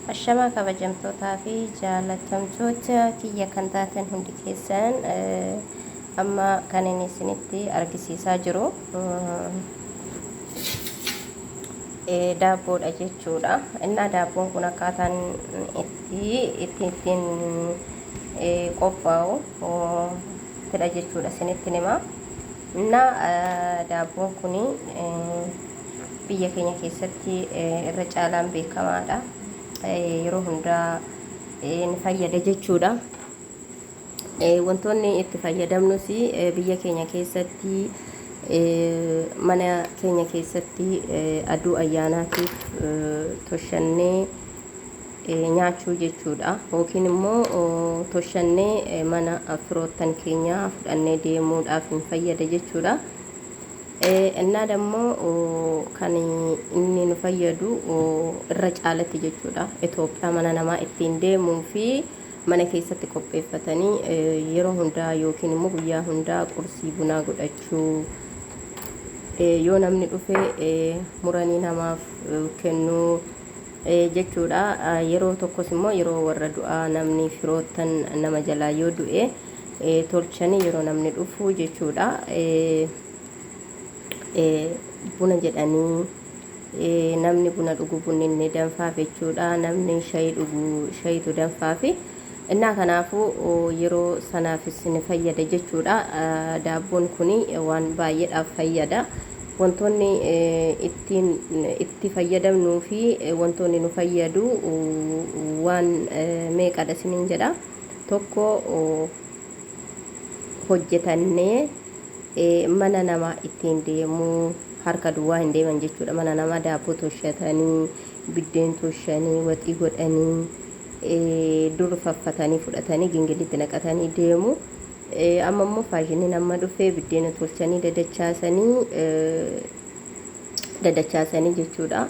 Ashamaa kabajamtootaa fi jaallatamtoota kiyya kan taatan hundi keessan amma kan inni isinitti argisiisaa jiru daabboodha jechuudha. Innaa daabboon kun akkaataan ittiin qophaa'u fedha jechuudha isinitti hima. Innaa daabboon kun biyya keenya keessatti irra caalaan beekamaadha. Yeroo hundaa ni fayyada jechuudha. Wantoonni itti fayyadamnus biyya keenya keessatti mana keenya keessatti aduu ayyaanaatiif toshannee nyaachuu jechuudha. Yookiin immoo toshannee mana firoottan keenya fudhannee deemuudhaaf ni fayyada jechuudha. Innaa dammoo kan inni nu fayyadu irra caalatti jechuudha. Itoophiyaa mana namaa ittiin deemuu fi mana keessatti qopheeffatanii yeroo hundaa yookiin immoo guyyaa hundaa qursii bunaa godhachuu yoo namni dhufe muranii namaaf kennuu jechuudha. Yeroo tokkos immoo yeroo warra du'aa namni firoottan nama jalaa yoo du'e tolchanii yeroo namni dhufu jechuudha. Buna jedhanii namni buna dhugu bunni inni danfaaf jechuudha. Namni shaayii dhugu shaayiitu danfaafi. Innaa kanaafuu yeroo sanaafis ni fayyada jechuudha. Daabboon kun waan baay'eedhaaf fayyada. Wantoonni itti fayyadamnuu fi wantoonni nu fayyadu waan meeqadha isiniin jedha. Tokko hojjetannee mana namaa ittiin deemuu harka duwwaa hin deeman jechuudha. Mana namaa daabboo toshatanii biddeen toshanii waxii godhanii dur faffatanii fudhatanii gingilitti naqatanii deemu. Amma immoo faashiniin amma dhufee biddeena tolchanii dadachaasanii jechuudha.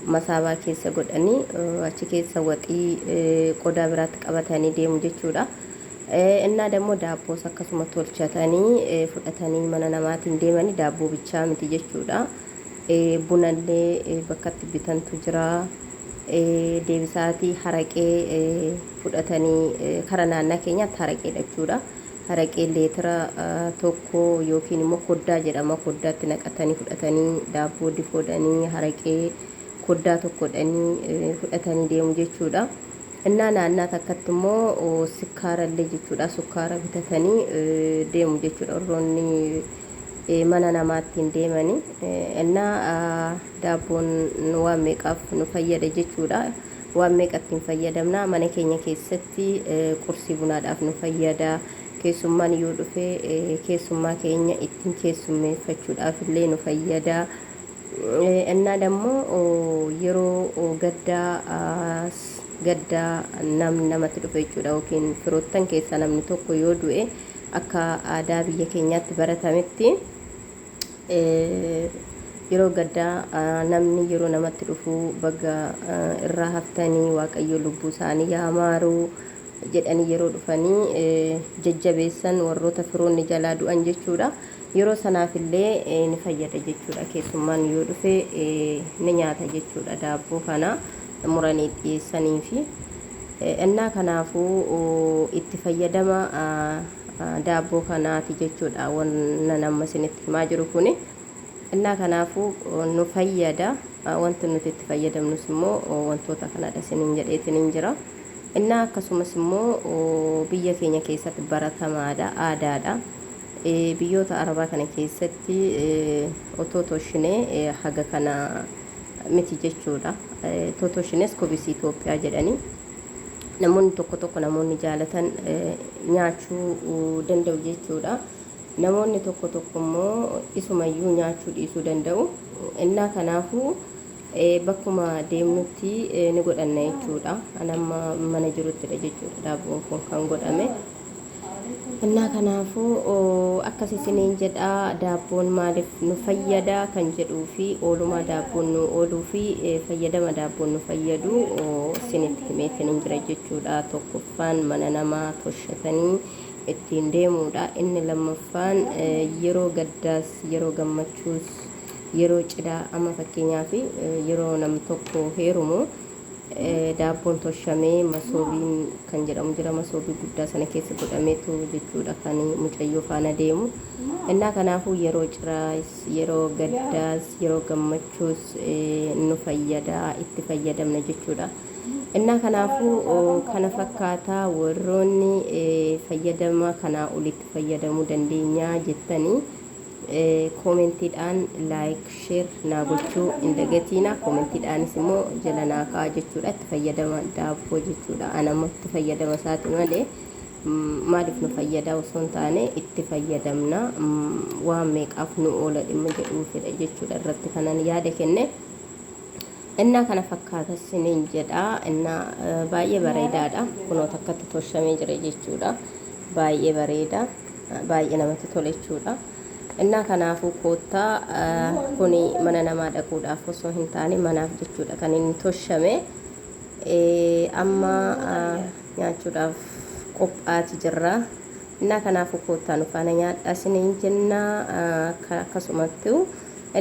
Masaabaa keessa godhanii achi keessa waxii qodaa biraatti qabatanii deemu jechuudha. Innaa dammoo daabboos akkasuma tolchatanii fudhatanii mana namaatiin deemanii daabboo bichaa miti jechuudha. Bunallee bakkatti bitantu jira. Deebisaatii haraqee fudhatanii kara naannaa keenyaatti haraqeedha jechuudha. Haraqee leetira tokko yookiin immoo koddaa jedhama. Koddaatti naqatanii fudhatanii daabboo difoodhanii haraqee koddaa tokkodhanii fudhatanii deemu jechuudha. Innaa naannaa takkatti immoo sukkaarallee jechuudha. Sukkaara bitatanii deemu jechuudha. Warroonni mana namaattiin deemanii. Innaa daabboon waan meeqaaf nu fayyada jechuudha. Waan meeqattiin fayyadamna mana keenya keessatti qursii bunaadhaaf nu fayyada. Keessummaan yoo dhufe keessummaa keenya ittiin keessummeeffachuudhaaf illee nu fayyada. Innaa dammoo yeroo gaddaa namatti dhufe jechuudha. Yookiin firoottan keessaa namni tokko yoo du'e akka aadaa biyya keenyaatti baratametti yeroo gaddaa namni yeroo namatti dhufu baga irraa haftanii waaqayyo lubbuu isaanii yaa maaru jedhanii yeroo dhufanii jajjabeessan warroota firoonni jalaa du'an jechuudha. Yeroo sanaaf illee ni fayyada jechuudha. Keessummaan yoo dhufe ni nyaata jechuudha daabboo kana muranii dhiyeessanii fi innaa kanaafuu itti fayyadama daabboo kanaati jechuudha. Wanna nama isinitti himaa jiru kuni innaa kanaafuu nu fayyada. Wanti nuti itti fayyadamnus immoo wantoota kanadha isiniin jedheetiin jira. Innaa akkasumas immoo biyya keenya keessatti baratamaadha, aadaadha. Biyyoota arabaa kana keessatti otoo toshinee haga kana miti jechuudha. Totoshines kobisi Itoophiyaa jedhanii namoonni tokko tokko namoonni jaalatan nyaachuu danda'u jechuudha. Namoonni tokko tokko immoo isumayyuu nyaachuu dhiisuu danda'u. Innaa kanaafuu bakkuma deemnutti ni godhanna jechuudha. Anamma mana jiruttidha jechuudha daabboon kun kan godhame. Innaa kanaafuu akkas isiniin jedha. Daabboon maaliif nu fayyada kan jedhuu fi oolmaa daabboon nu ooluu fi fayyadama daabboon nu fayyadu isinitti himeetiin jira jechuudha. Tokkoffaan mana namaa toshatanii ittiin deemuudha. Inni lammaffaan yeroo gaddaas yeroo gammachuus yeroo cidhaa amma fakkeenyaaf yeroo nam tokko heerumu daabboon toshamee masoobiin kan jedhamu jira masoobii guddaa sana keessa godhameetu jechuudha kan mucayyoo faana deemu innaa kanaafuu yeroo ciraas yeroo gaddaas yeroo gammachuus nu fayyadaa itti fayyadamna jechuudha innaa kanaafuu kana fakkaataa warroonni fayyadama kanaa olitti fayyadamuu dandeenyaa jettanii koomentiidhaan laayik sheer naa gochuu hin dagatinaa koomentiidhaanis immoo jala naa kaa'aa jechuudha itti fayyadama daabboo jechuudha anammoo itti fayyadama isaati malee maaliif nu fayyadaa osoo hin taane itti fayyadamna waan meeqaaf nu oola dhimma jedhuufidha jechuudha irratti kanan yaada kenne innaa kana fakkaata siniin jedha innaa baay'ee bareedaadha kunoo takkatti toshamee jira jechuudha baay'ee bareeda baay'ee namatti tola jechuudha innaa kanaafuu koottaa kuni mana namaa dhaquudhaaf osoo hin taane manaaf jechuudha kan inni toshame amma nyaachuudhaaf qophaati jirra innaa kanaafuu koottaa nu faana nyaadhaa siniin jennaa akkasumatti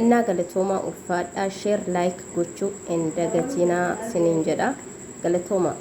innaa galatoomaa ulfaadhaa sheer laayik gochuu hin dagatinaa siniin jedha galatooma